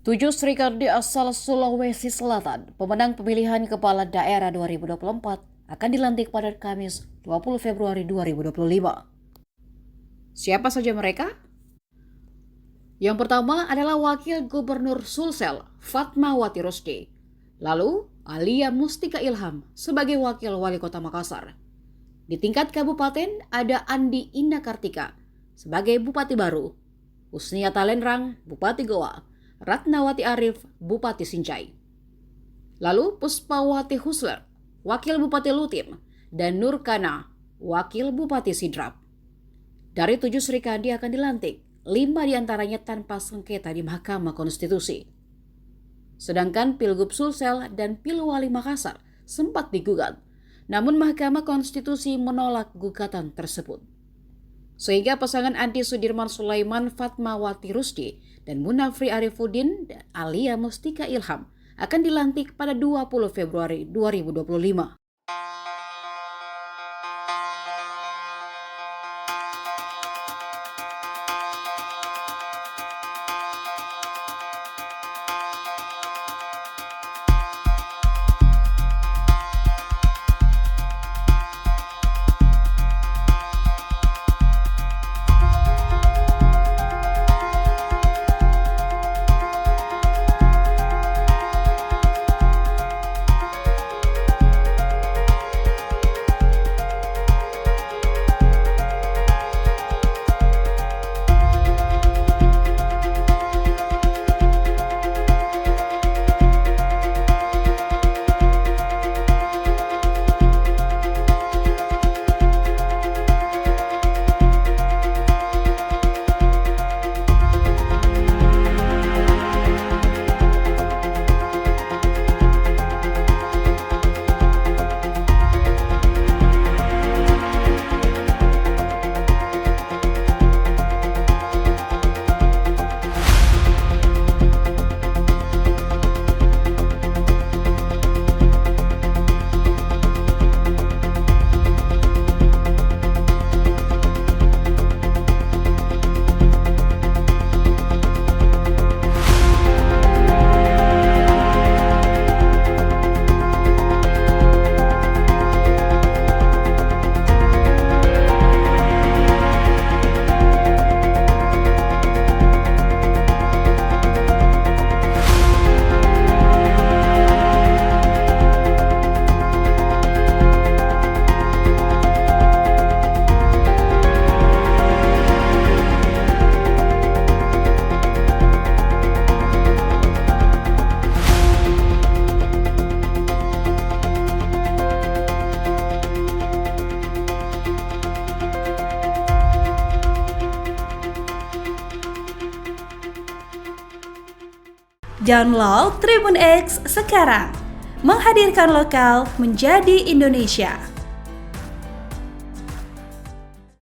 7 Srikandi asal Sulawesi Selatan, pemenang pemilihan kepala daerah 2024, akan dilantik pada Kamis 20 Februari 2025. Siapa saja mereka? Yang pertama adalah Wakil Gubernur Sulsel, Fatmawati Rusdi. Lalu, Alia Mustika Ilham sebagai Wakil Wali Kota Makassar. Di tingkat kabupaten ada Andi Indah Kartika sebagai Bupati Baru, Husnia Talenrang, Bupati Goa, Ratnawati Arif, Bupati Sinjai. Lalu Puspawati Husler, Wakil Bupati Lutim, dan Nurkana, Wakil Bupati Sidrap. Dari 7 Srikandi akan dilantik, 5 diantaranya tanpa sengketa di Mahkamah Konstitusi. Sedangkan Pilgub Sulsel dan Pilwali Makassar sempat digugat, namun Mahkamah Konstitusi menolak gugatan tersebut. Sehingga pasangan Andi Sudirman Sulaiman Fatmawati Rusdi dan Munafri Arifuddin dan Alia Mustika Ilham akan dilantik pada 20 Februari 2025. Download Tribun X sekarang, menghadirkan lokal menjadi Indonesia.